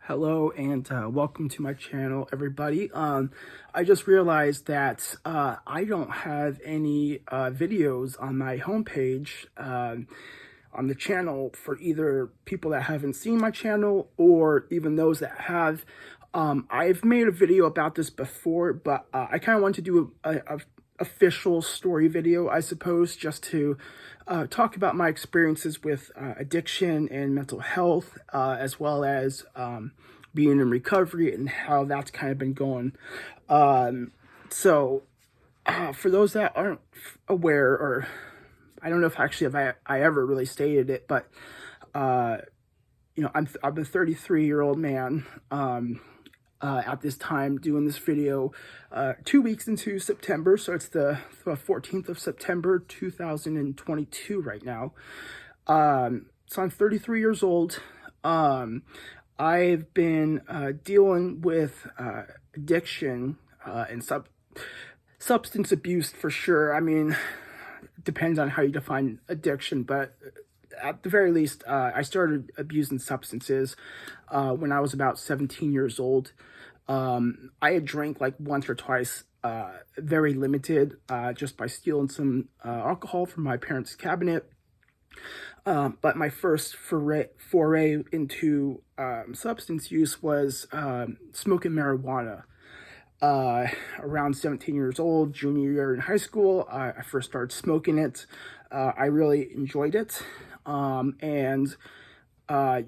Hello and welcome to my channel, everybody. I just realized that I don't have any videos on my homepage on the channel for either people that haven't seen my channel or even those that have. I've made a video about this before, but I kind of want to do a official story video, I suppose, just to talk about my experiences with addiction and mental health, as well as being in recovery and how that's kind of been going. So for those that aren't aware, or I don't know if actually if I ever really stated it, but I'm a 33-year-old man at this time doing this video 2 weeks into September, so it's the 14th of September 2022 right now. So I'm 33 years old. I've been dealing with addiction and substance abuse for sure. I mean, it depends on how you define addiction, but at the very least, I started abusing substances when I was about 17 years old. I had drank like once or twice, very limited, just by stealing some alcohol from my parents' cabinet. But my first foray into substance use was smoking marijuana. Around 17 years old, junior year in high school, I first started smoking it. I really enjoyed it. And I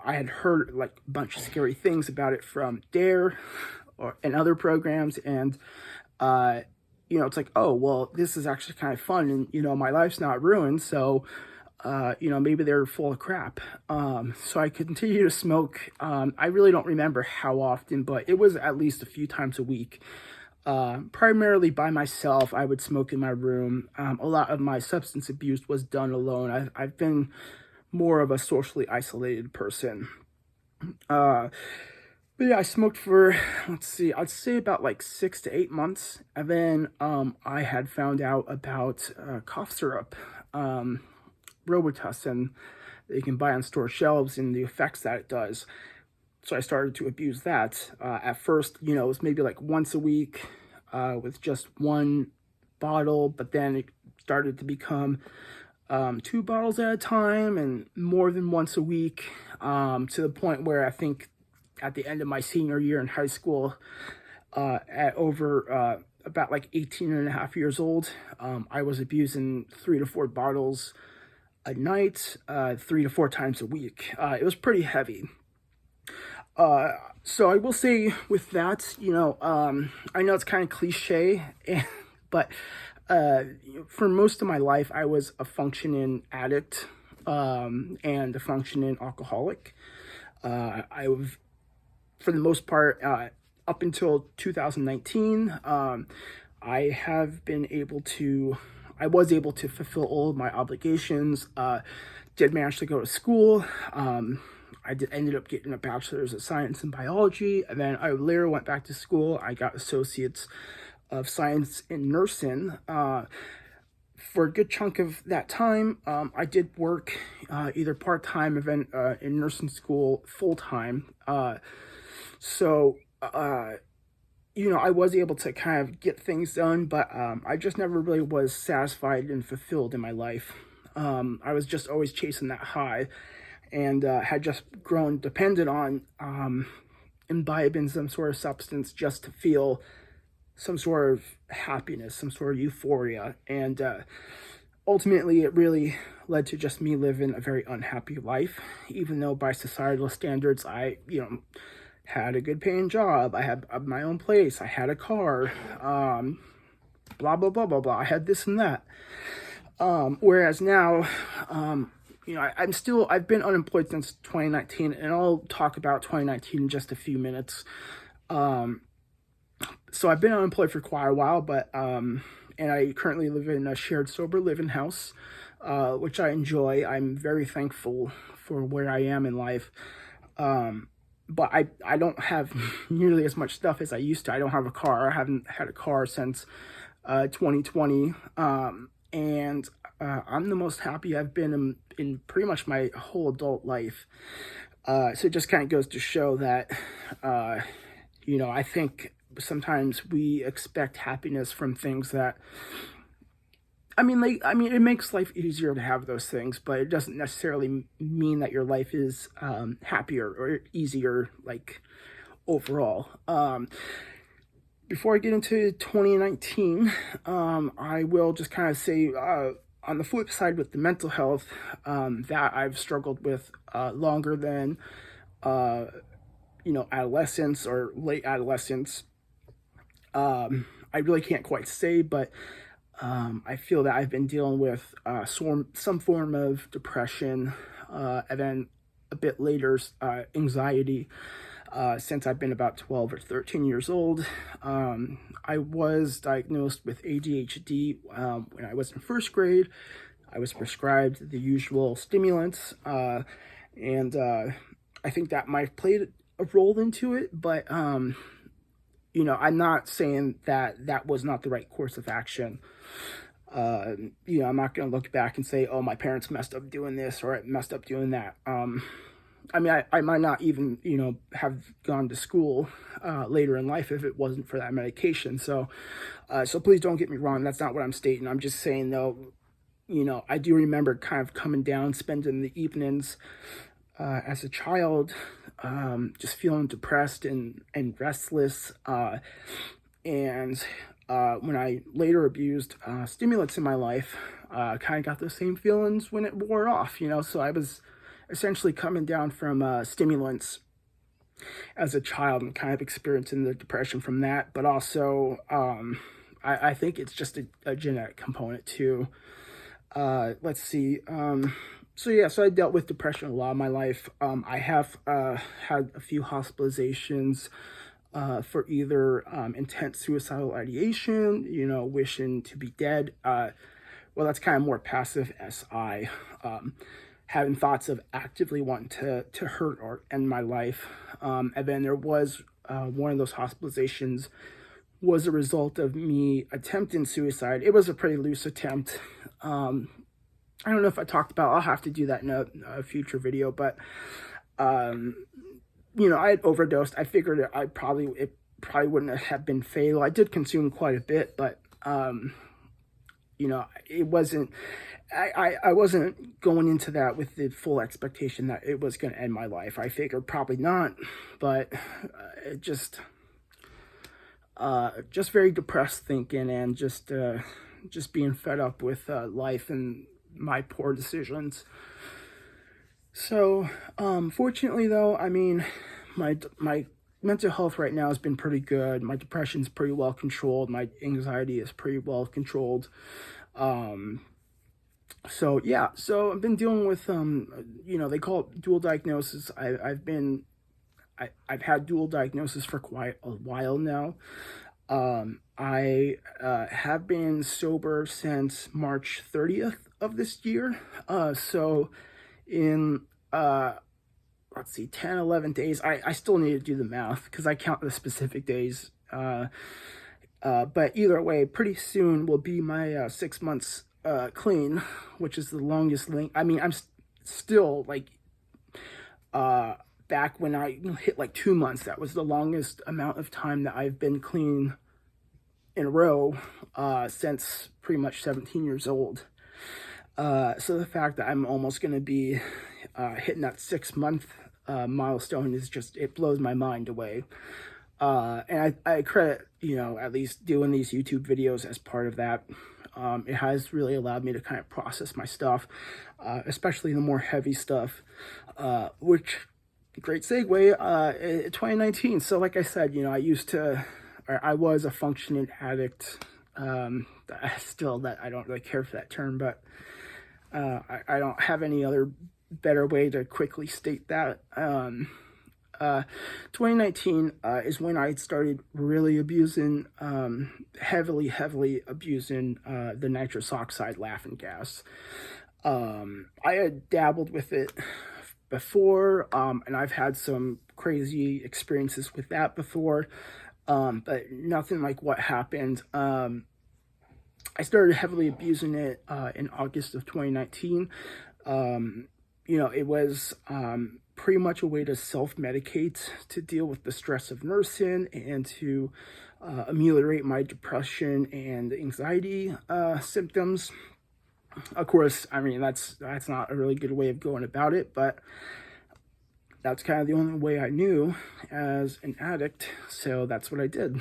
had heard like a bunch of scary things about it from Dare and other programs. And, it's like, oh, well, this is actually kind of fun. And, my life's not ruined. So, maybe they're full of crap. So I continued to smoke. I really don't remember how often, but it was at least a few times a week. Primarily by myself. I would smoke in my room. A lot of my substance abuse was done alone. I've been more of a socially isolated person. But yeah, I smoked for, I'd say about like 6 to 8 months. And then I had found out about cough syrup, Robitussin, that you can buy on store shelves, and the effects that it does. So I started to abuse that. At first, it was maybe like once a week with just one bottle, but then it started to become 2 bottles at a time and more than once a week, to the point where I think at the end of my senior year in high school, at over about like 18 and a half years old, I was abusing 3 to 4 bottles a night, 3 to 4 times a week. It was pretty heavy. So I will say with that, I know it's kind of cliche, but for most of my life, I was a functioning addict and a functioning alcoholic. I've, for the most part, up until 2019, I was able to fulfill all of my obligations, did manage to go to school. Ended up getting a bachelor's of science in biology, and then I later went back to school. I got associates of science in nursing. For a good chunk of that time, I did work either part-time in nursing school, full-time. So I was able to kind of get things done, but I just never really was satisfied and fulfilled in my life. I was just always chasing that high, and had just grown dependent on imbibing some sort of substance just to feel some sort of happiness, some sort of euphoria. And ultimately, it really led to just me living a very unhappy life, even though by societal standards, I, had a good paying job. I had my own place. I had a car, blah, blah, blah, blah, blah. I had this and that. Whereas now, I've been unemployed since 2019, and I'll talk about 2019 in just a few minutes. So I've been unemployed for quite a while, but, and I currently live in a shared sober living house, which I enjoy. I'm very thankful for where I am in life. But I don't have nearly as much stuff as I used to. I don't have a car. I haven't had a car since 2020. And I'm the most happy I've been in pretty much my whole adult life. So it just kind of goes to show that, I think sometimes we expect happiness from things that, it makes life easier to have those things, but it doesn't necessarily mean that your life is happier or easier, like, overall. Before I get into 2019, I will just kind of say, on the flip side with the mental health, that I've struggled with longer than, adolescence or late adolescence. I really can't quite say, but I feel that I've been dealing with some form of depression, and then a bit later, anxiety, since I've been about 12 or 13 years old. I was diagnosed with ADHD when I was in first grade. I was prescribed the usual stimulants, and I think that might have played a role into it, but I'm not saying that that was not the right course of action. I'm not going to look back and say, oh, my parents messed up doing this or I messed up doing that. I might not even, have gone to school later in life if it wasn't for that medication. So please don't get me wrong. That's not what I'm stating. I'm just saying, though, I do remember kind of coming down, spending the evenings as a child, just feeling depressed and restless. And when I later abused stimulants in my life, kind of got those same feelings when it wore off, so I was essentially coming down from stimulants as a child and kind of experiencing the depression from that, but also I think it's just a genetic component too. Let's see. So I dealt with depression a lot of my life. I have had a few hospitalizations for either intense suicidal ideation, wishing to be dead. Well, that's kind of more passive SI. Having thoughts of actively wanting to hurt or end my life. And then there was one of those hospitalizations was a result of me attempting suicide. It was a pretty loose attempt. I don't know if I talked about, I'll have to do that in a future video, but, I had overdosed. I figured it probably wouldn't have been fatal. I did consume quite a bit, but, it wasn't, I wasn't going into that with the full expectation that it was going to end my life. I figured probably not, but it just very depressed thinking and just being fed up with life and my poor decisions. So, fortunately though, my mental health right now has been pretty good. My depression's pretty well controlled. My anxiety is pretty well controlled. So I've been dealing with, they call it dual diagnosis. I've had dual diagnosis for quite a while now. I have been sober since March 30th of this year. So in, let's see, 10, 11 days, I still need to do the math because I count the specific days. But either way, pretty soon will be my 6 months clean, which is the longest link. I'm still like, back when I hit like 2 months, that was the longest amount of time that I've been clean in a row since pretty much 17 years old. So the fact that I'm almost going to be hitting that 6 month milestone is just, it blows my mind away. And I credit, at least doing these YouTube videos as part of that. It has really allowed me to kind of process my stuff, especially the more heavy stuff, which, great segue, 2019. So like I said, I was a functioning addict. I don't really care for that term, but I don't have any other better way to quickly state that. 2019 is when I started really abusing, heavily abusing the nitrous oxide laughing gas. I had dabbled with it before, and I've had some crazy experiences with that before, but nothing like what happened. I started heavily abusing it in August of 2019. It was pretty much a way to self-medicate to deal with the stress of nursing and to ameliorate my depression and anxiety symptoms. Of course, I mean, that's not a really good way of going about it, but that's kind of the only way I knew as an addict, so that's what I did.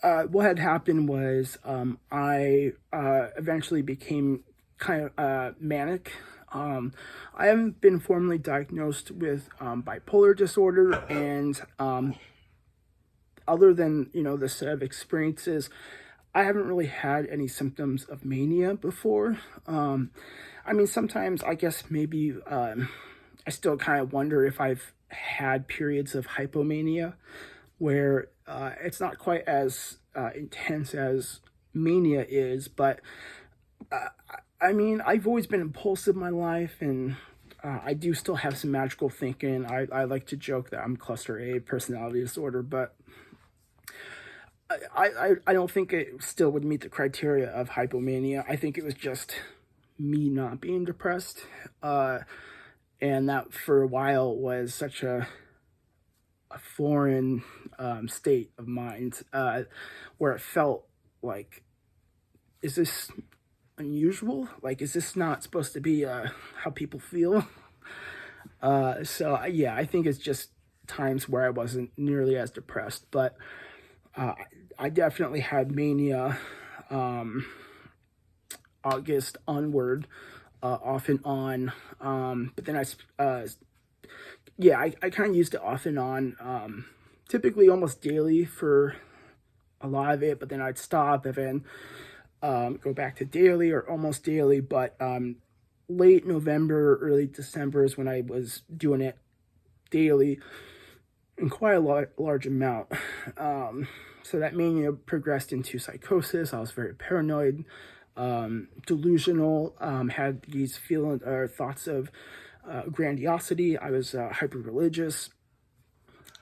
What had happened was I eventually became kind of manic. I haven't been formally diagnosed with bipolar disorder, and other than, the set of experiences, I haven't really had any symptoms of mania before. I mean, sometimes I guess maybe I still kind of wonder if I've had periods of hypomania where it's not quite as intense as mania is, but I mean, I've always been impulsive in my life, and I do still have some magical thinking. I like to joke that I'm cluster A personality disorder, but I don't think it still would meet the criteria of hypomania. I think it was just me not being depressed, and that for a while was such a foreign state of mind, where it felt like, is this unusual? Like, is this not supposed to be how people feel? So yeah, I think it's just times where I wasn't nearly as depressed, but I definitely had mania August onward, off and on. But then I kind of used it off and on, typically almost daily for a lot of it, but then I'd stop and then go back to daily or almost daily. But late November, early December is when I was doing it daily in quite a large amount. So that mania progressed into psychosis. I was very paranoid, delusional, had these feelings or thoughts of grandiosity. I was hyper-religious.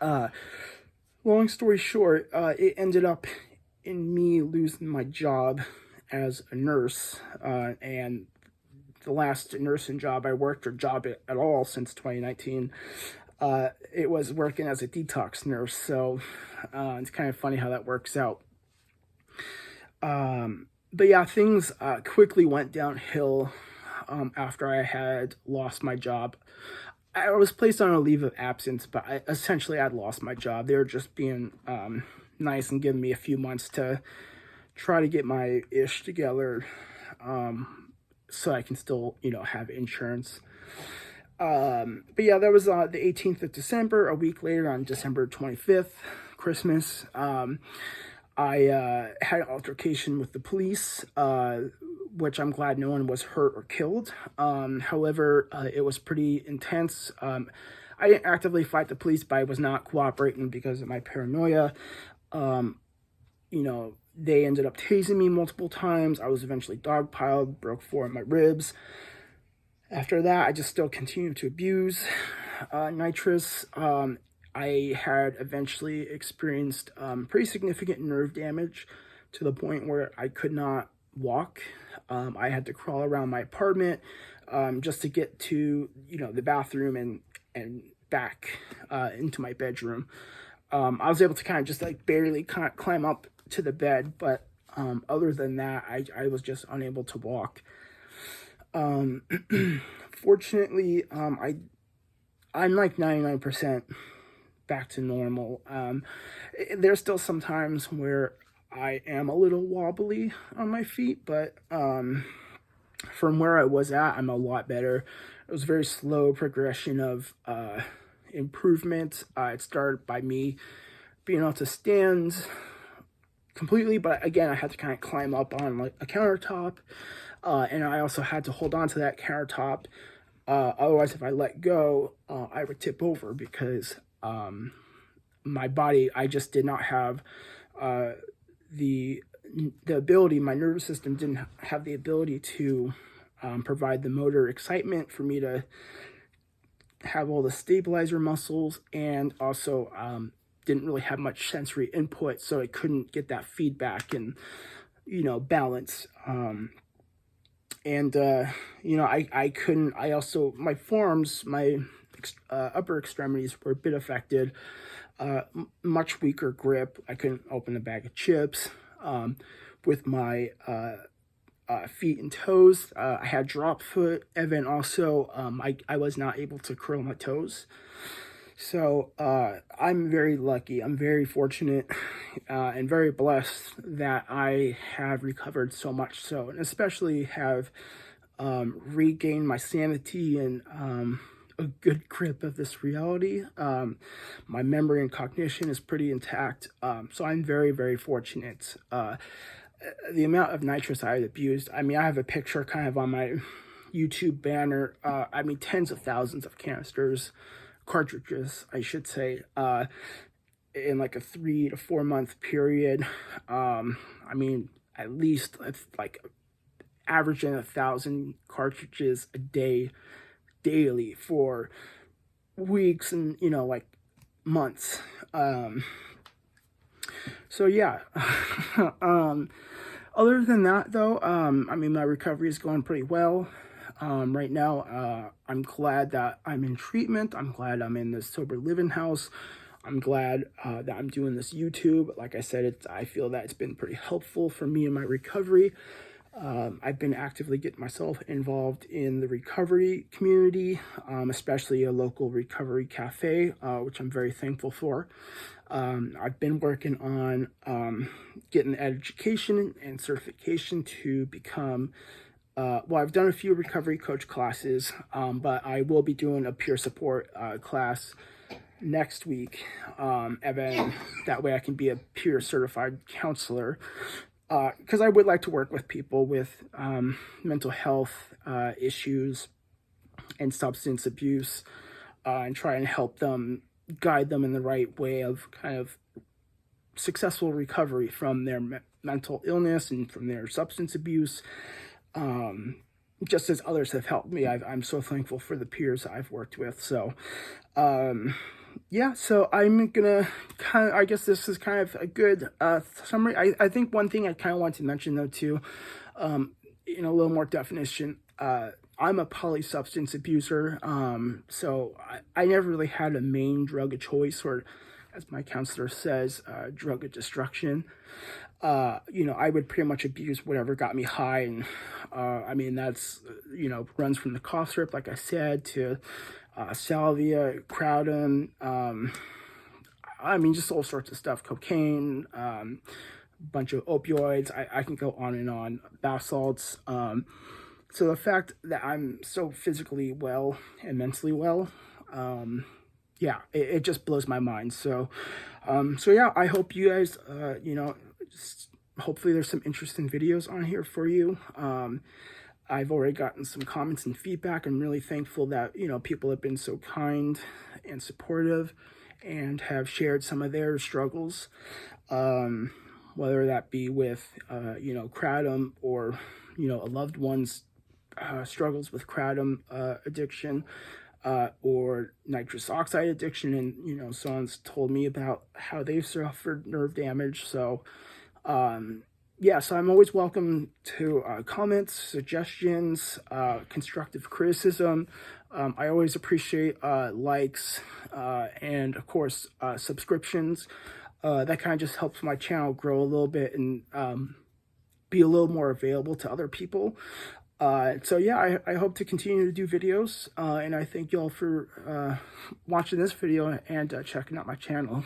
Long story short, it ended up in me losing my job as a nurse, and the last nursing job I worked, or job at all, since 2019, it was working as a detox nurse. So it's kind of funny how that works out. But yeah, things quickly went downhill after I had lost my job. I was placed on a leave of absence, but essentially I'd lost my job. They were just being nice and giving me a few months to try to get my ish together, so I can still, have insurance. But yeah, that was the 18th of December. A week later, on December 25th, Christmas, I had an altercation with the police, which I'm glad no one was hurt or killed. However, it was pretty intense. I didn't actively fight the police, but I was not cooperating because of my paranoia. They ended up tasing me multiple times. I was eventually dogpiled, broke 4 of my ribs. After that, I just still continued to abuse nitrous. I had eventually experienced pretty significant nerve damage to the point where I could not walk. I had to crawl around my apartment just to get to, the bathroom and back into my bedroom. I was able to kind of just barely climb up to the bed, but other than that, I was just unable to walk. Fortunately, I'm like 99% back to normal. There's still some times where I am a little wobbly on my feet, but from where I was at, I'm a lot better. It was a very slow progression of improvement. It started by me being able to stand completely, but again, I had to kind of climb up on a countertop, and I also had to hold on to that countertop. Otherwise, if I let go, I would tip over because my body, I just did not have the ability, my nervous system didn't have the ability to provide the motor excitement for me to have all the stabilizer muscles, and also didn't really have much sensory input, so I couldn't get that feedback and balance. And, you know, I couldn't, I also, my forearms, my upper extremities were a bit affected, much weaker grip. I couldn't open a bag of chips. With my feet and toes, I had drop foot, and then also I was not able to curl my toes. So I'm very lucky, I'm very fortunate, and very blessed that I have recovered so much so, and especially have regained my sanity and a good grip of this reality. My memory and cognition is pretty intact, so I'm very, very fortunate. The amount of nitrous I had abused, I mean, I have a picture kind of on my YouTube banner. I mean, tens of thousands of canisters, cartridges, I should say, in like a 3 to 4 month period. I mean, at least it's like averaging 1,000 cartridges a day, daily, for weeks and, you know, like months. So yeah. Other than that, though, I mean, my recovery is going pretty well. Right now, I'm glad that I'm in treatment. I'm glad I'm in this sober living house. I'm glad that I'm doing this YouTube. Like I said, I feel that it's been pretty helpful for me in my recovery. I've been actively getting myself involved in the recovery community, especially a local recovery cafe, which I'm very thankful for. I've been working on getting education and certification to become, well, I've done a few recovery coach classes, but I will be doing a peer support class next week, and then that way I can be a peer certified counselor, because I would like to work with people with mental health issues and substance abuse, and try and help them, guide them in the right way of kind of successful recovery from their mental illness and from their substance abuse, just as others have helped me. I'm so thankful for the peers I've worked with. So yeah, so I'm gonna kind of, I guess this is kind of a good summary. I think one thing I kind of want to mention, though, too, in a little more definition, I'm a polysubstance abuser, so I never really had a main drug of choice, or, as my counselor says, drug of destruction. You know, I would pretty much abuse whatever got me high, and I mean, that's, you know, runs from the cough syrup, like I said, to salvia, kratom, I mean, just all sorts of stuff, cocaine, bunch of opioids. I can go on and on, bath salts. So the fact that I'm so physically well and mentally well, yeah, it just blows my mind. So, so yeah, I hope you guys, you know, hopefully there's some interesting videos on here for you. I've already gotten some comments and feedback. I'm really thankful that, you know, people have been so kind and supportive and have shared some of their struggles, whether that be with, you know, kratom, or, you know, a loved one's struggles with kratom addiction, or nitrous oxide addiction, and, you know, someone's told me about how they've suffered nerve damage. So yeah, so I'm always welcome to comments, suggestions, constructive criticism. I always appreciate likes, and of course subscriptions. That kind of just helps my channel grow a little bit and be a little more available to other people. So yeah, I hope to continue to do videos, and I thank y'all for watching this video and checking out my channel.